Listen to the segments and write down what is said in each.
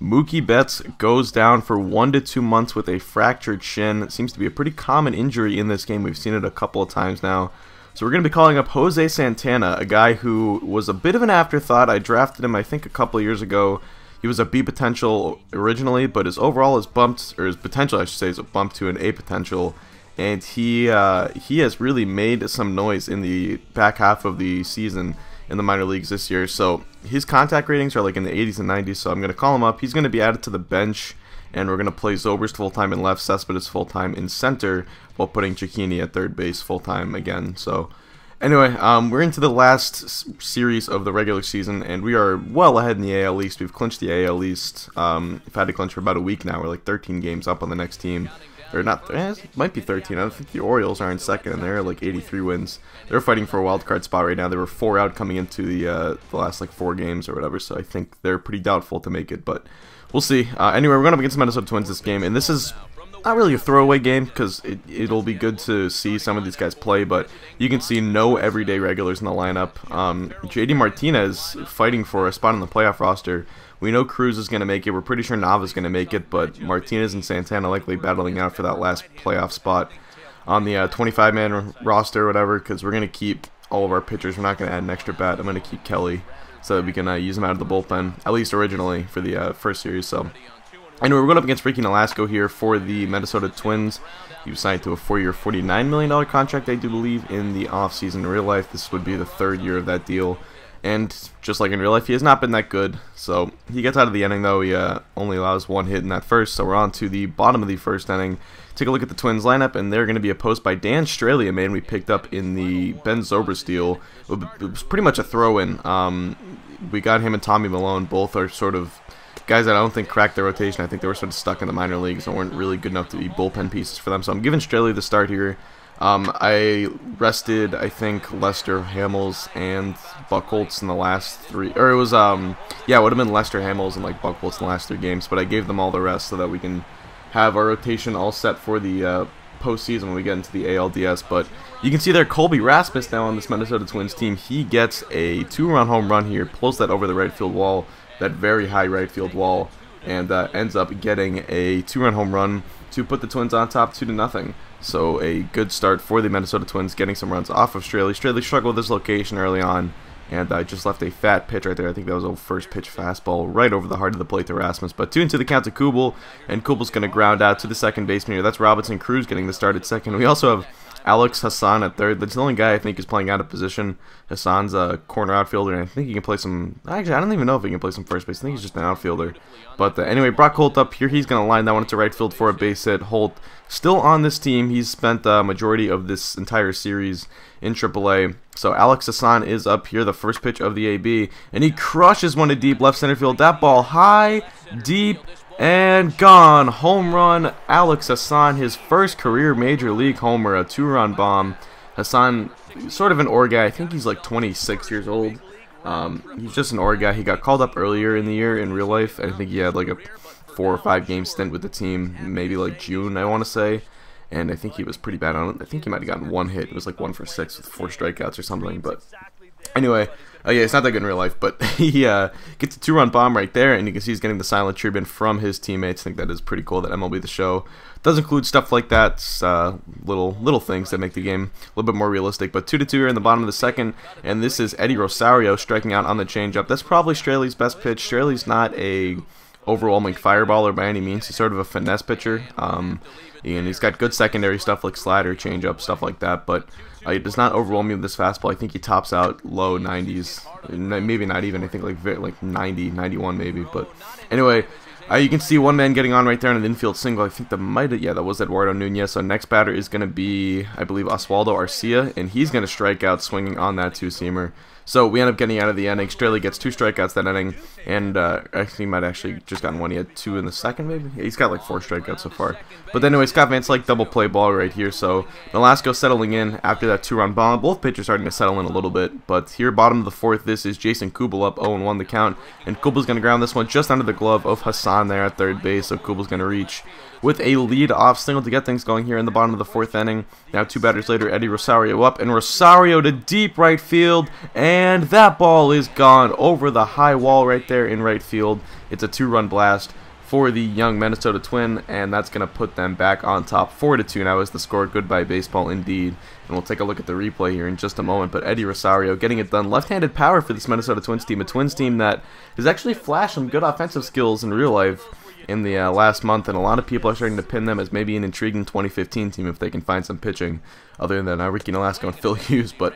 Mookie Betts goes down for 1 to 2 months with a fractured shin. It seems to be a pretty common injury in this game. We've seen it a couple of times now. So we're going to be calling up Jose Santana, a guy who was a bit of an afterthought. I drafted him, I think, a couple of years ago. He was a B potential originally, but his overall is bumped, or his potential, I should say, is bumped to an A potential. And he has really made some noise in the back half of the season in the minor leagues this year. So his contact ratings are like in the 80s and 90s, so I'm going to call him up. He's going to be added to the bench, and we're going to play Zobrist full-time in left, Cespedes full-time in center, while putting Cecchini at third base full-time again. So anyway, we're into the last series of the regular season, and we are well ahead in the AL East. We've clinched the AL East. We've had to clinch for about a week now. We're like 13 games up on the next team. Or not, it might be 13. I don't think the Orioles are in second, and they're like 83 wins. They're fighting for a wild card spot right now. They were 4 out coming into the last like 4 games or whatever, so I think they're pretty doubtful to make it, but we'll see. Anyway, we're going up against the Minnesota Twins this game, and this is not really a throwaway game because it'll be good to see some of these guys play, but you can see no everyday regulars in the lineup. JD Martinez fighting for a spot on the playoff roster. We know Cruz is going to make it. We're pretty sure Nava's going to make it, but Martinez and Santana likely battling out for that last playoff spot on the 25-man roster or whatever, because we're going to keep all of our pitchers. We're not going to add an extra bat. I'm going to keep Kelly so that we can use him out of the bullpen, at least originally for the first series. So anyway, we're going up against Ricky Nolasco here for the Minnesota Twins. He was signed to a 4-year, $49 million contract, I do believe, in the offseason. In real life, this would be the 3rd year of that deal. And just like in real life, he has not been that good. So he gets out of the inning, though. He only allows 1 hit in that first. So we're on to the bottom of the first inning. Take a look at the Twins lineup, and they're going to be opposed by Dan Straley, a man we picked up in the Ben Zobrist deal. It was pretty much a throw-in. We got him and Tommy Milone. Both are sort of guys that I don't think cracked their rotation. I think they were sort of stuck in the minor leagues and weren't really good enough to be bullpen pieces for them. So I'm giving Straley the start here. I rested, I think, Lester Hamels and Buchholz in the last 3, or it was, yeah, it would have been Lester Hamels and like Buchholz in the last 3 games, but I gave them all the rest so that we can have our rotation all set for the postseason when we get into the ALDS. But you can see there Colby Rasmus now on this Minnesota Twins team. He gets a 2-run home run here, pulls that over the right field wall, that very high right field wall, and ends up getting a 2-run home run to put the Twins on top 2-0. So a good start for the Minnesota Twins, getting some runs off of Straley. Straley struggled with this location early on, and I just left a fat pitch right there. I think that was a first pitch fastball right over the heart of the plate to Rasmus. But 2-2 the count to Kubel, and Kubel's going to ground out to the second baseman here. That's Robinson Cruz getting the start at second. We also have Alex Hassan at third. That's the only guy I think is playing out of position. Hassan's a corner outfielder, and I think he can play some... Actually, I don't even know if he can play some first base. I think he's just an outfielder. But anyway, Brock Holt up here. He's going to line that one to right field for a base hit. Holt still on this team. He's spent the majority of this entire series in AAA. So Alex Hassan is up here, the first pitch of the AB, and he crushes one to deep left center field. That ball high, deep, and gone. Home run, Alex Hassan, his first career major league homer, a 2-run bomb. Hassan, sort of an OR guy. I think he's like 26 years old. He's just an OR guy. He got called up earlier in the year in real life. I think he had like a 4 or 5 game stint with the team, maybe like June, I want to say. And I think he was pretty bad on it. I think he might have gotten 1 hit. It was like 1 for 6 with 4 strikeouts or something. But anyway, yeah, it's not that good in real life. But he gets a 2-run bomb right there, and you can see he's getting the silent tribute from his teammates. I think that is pretty cool that MLB The Show does include stuff like that, little things that make the game a little bit more realistic. But 2-2 here in the bottom of the second, and this is Eddie Rosario striking out on the changeup. That's probably Straley's best pitch. Straley's not a overwhelming fireballer by any means. He's sort of a finesse pitcher. And he's got good secondary stuff like slider, changeup, stuff like that, but he does not overwhelm me with this fastball. I think he tops out low 90s, maybe not even. I think like 90, 91 maybe. But anyway, you can see one man getting on right there on an infield single. I think that was Eduardo Nunez. So next batter is going to be, I believe, Oswaldo Arcia, and he's going to strike out swinging on that 2-seamer. So we end up getting out of the inning. Straley gets 2 strikeouts that inning, and actually he might actually just gotten 1. He had 2 in the second, maybe. Yeah, he's got like 4 strikeouts so far. But anyway, Scott Van Slyke double play ball right here. So Nolasco settling in after that 2-run bomb. Both pitchers starting to settle in a little bit. But here, bottom of the 4th, this is Jason Kubel up 0-1 the count, and Kubel's going to ground this one just under the glove of Hassan there at third base. So Kubel's going to reach with a lead-off single to get things going here in the bottom of the 4th inning. Now 2 batters later, Eddie Rosario up, and Rosario to deep right field, and and that ball is gone over the high wall right there in right field. It's a 2-run blast for the young Minnesota Twin, and that's going to put them back on top 4-2 now as the score. Goodbye baseball indeed. And we'll take a look at the replay here in just a moment, but Eddie Rosario getting it done. Left-handed power for this Minnesota Twins team, a Twins team that has actually flashed some good offensive skills in real life in the last month, and a lot of people are starting to pin them as maybe an intriguing 2015 team if they can find some pitching other than Ricky Nolasco and Phil Hughes. But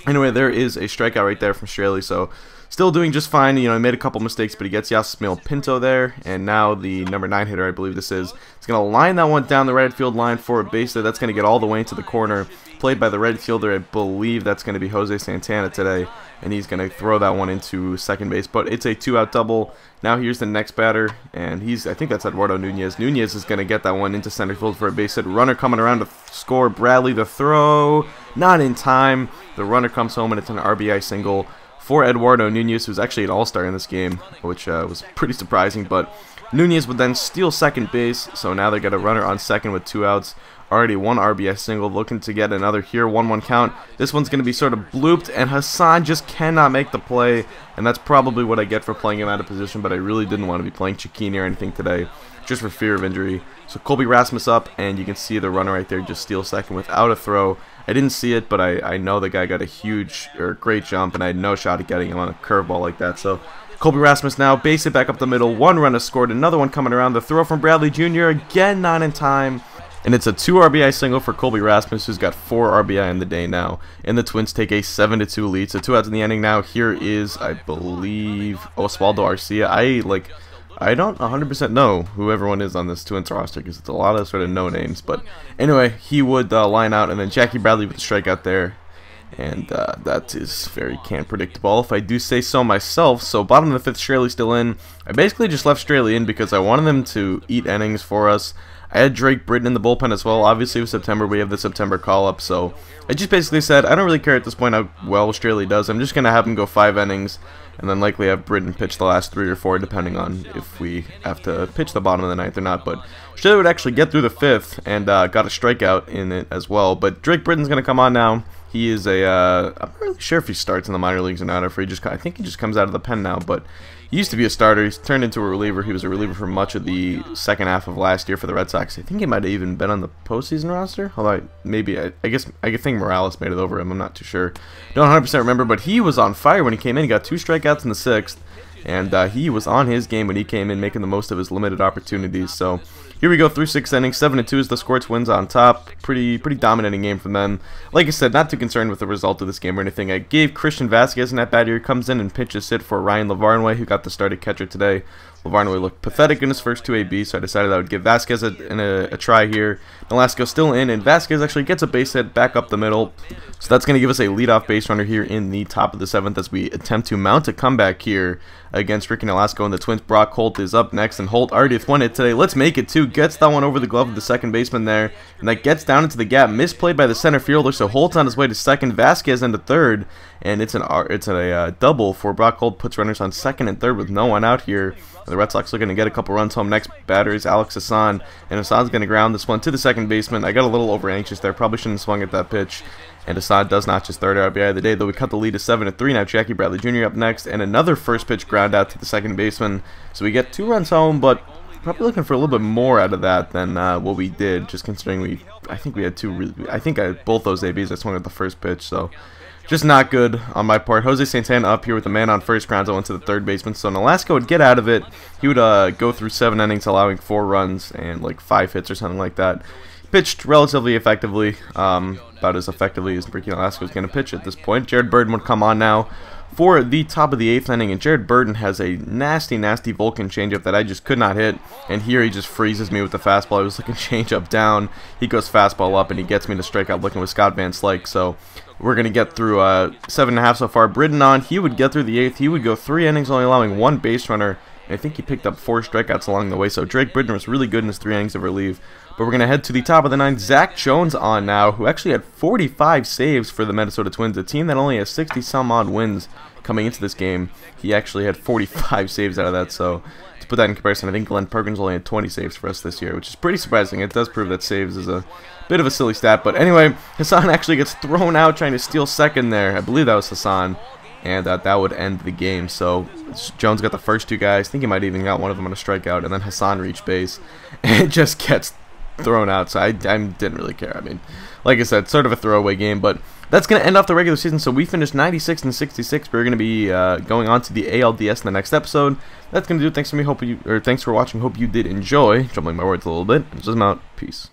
anyway, there is a strikeout right there from Straley, so still doing just fine. You know, he made a couple mistakes, but he gets Yasmil Pinto there, and now the number 9 hitter, I believe this is going to line that one down the right field line for a base hit. That's going to get all the way into the corner, played by the right fielder. I believe that's going to be Jose Santana today, and he's going to throw that one into second base, but it's a 2-out double. Now here's the next batter, and I think that's Eduardo Nunez. Nunez is going to get that one into center field for a base hit. Runner coming around to score. Bradley the throw, not in time. The runner comes home, and it's an RBI single for Eduardo Nunez, who's actually an all-star in this game, which was pretty surprising. But Nunez would then steal second base, so now they get a runner on second with 2 outs. Already 1 RBI single, looking to get another here, 1-1 count. This one's going to be sort of blooped, and Hassan just cannot make the play, and that's probably what I get for playing him out of position, but I really didn't want to be playing Cicchini or anything today, just for fear of injury. So Colby Rasmus up, and you can see the runner right there just steal second without a throw. I didn't see it, but I know the guy got a great jump, and I had no shot at getting him on a curveball like that. So Colby Rasmus now, base hit back up the middle, 1 run is scored, another one coming around. The throw from Bradley Jr., again not in time. And it's a 2 RBI single for Colby Rasmus, who's got 4 RBI in the day now. And the Twins take a 7-2 lead. So 2 outs in the inning now. Here is, I believe, Oswaldo Arcia. I don't 100% know who everyone is on this Twins roster because it's a lot of sort of no names. But anyway, he would line out, and then Jackie Bradley with the strikeout there. And that is very can't predictable, if I do say so myself. So bottom of the 5th, Straley still in. I basically just left Straley in because I wanted them to eat innings for us. I had Drake Britton in the bullpen as well. Obviously with September, we have the September call-up, so I just basically said I don't really care at this point how well Straley does. I'm just going to have him go 5 innings, and then likely have Britton pitch the last 3 or 4, depending on if we have to pitch the bottom of the 9th or not. But Straley would actually get through the 5th and got a strikeout in it as well. But Drake Britton's going to come on now. He is I'm not really sure if he starts in the minor leagues or not, or if I think he just comes out of the pen now, but he used to be a starter. He's turned into a reliever. He was a reliever for much of the second half of last year for the Red Sox. I think he might have even been on the postseason roster. Although maybe I think Morales made it over him. I'm not too sure. Don't 100% remember, but he was on fire when he came in. He got 2 strikeouts in the 6th, and he was on his game when he came in, making the most of his limited opportunities. So here we go through 6 innings, 7-2 is the score. Twins on top. Pretty dominating game from them. Like I said, not too concerned with the result of this game or anything. I gave Christian Vasquez an at-bat here. Comes in and pitches hit for Ryan Lavarnway, who got the start at catcher today. Lavarnway looked pathetic in his first 2 ABs, so I decided I would give Vasquez a try here. Nolasco still in, and Vasquez actually gets a base hit back up the middle. So that's going to give us a leadoff base runner here in the top of the 7th as we attempt to mount a comeback here against Ricky Nolasco and the Twins. Brock Holt is up next, and Holt already with 1 hit today. Let's make it 2. Gets that one over the glove of the second baseman there, and that gets down into the gap. Misplayed by the center fielder, so Holt's on his way to second. Vasquez into third, and it's a double for Brock Holt. Puts runners on second and third with no one out here. The Red Sox looking to get a couple runs home. Next batter is Alex Hassan, and Hassan's going to ground this one to the second baseman. I got a little over anxious there. Probably shouldn't have swung at that pitch. And Hassan does notch his 3rd RBI of the day, though we cut the lead to 7-3. Now Jackie Bradley Jr. up next, and another first pitch ground out to the second baseman. So we get 2 runs home, but probably looking for a little bit more out of that than what we did, just considering I think we had 2 I think both those ABs I swung at the first pitch, so just not good on my part. Jose Santana up here with the man on first, grounds out to the third baseman. So Nolasco would get out of it. He would go through 7 innings, allowing 4 runs and like 5 hits or something like that. Pitched relatively effectively, about as effectively as Ricky Nolasco is going to pitch at this point. Jared Burden would come on now for the top of the 8th inning, and Jared Burden has a nasty Vulcan changeup that I just could not hit, and here he just freezes me with the fastball. I was looking changeup down, he goes fastball up, and he gets me to strike out looking with Scott Van Slyke. So we're going to get through 7.5 so far. Britton on, he would get through the 8th, he would go 3 innings, only allowing 1 base runner, and I think he picked up 4 strikeouts along the way. So Drake Britton was really good in his 3 innings of relief. But we're going to head to the top of the 9th. Zach Jones on now, who actually had 45 saves for the Minnesota Twins, a team that only has 60-some-odd wins coming into this game. He actually had 45 saves out of that, so to put that in comparison, I think Glenn Perkins only had 20 saves for us this year, which is pretty surprising. It does prove that saves is a bit of a silly stat. But anyway, Hassan actually gets thrown out trying to steal second there. I believe that was Hassan. and that would end the game. So Jones got the first 2 guys. I think he might even got one of them on a strikeout, and then Hassan reached base, and it just gets thrown out. So I didn't really care. I mean, like I said, sort of a throwaway game, but that's going to end off the regular season. So we finished 96 and 66. We're going to be going on to the ALDS in the next episode. That's going to do it. Thanks for watching. Hope you did enjoy. Jumbling my words a little bit. Just out. Peace.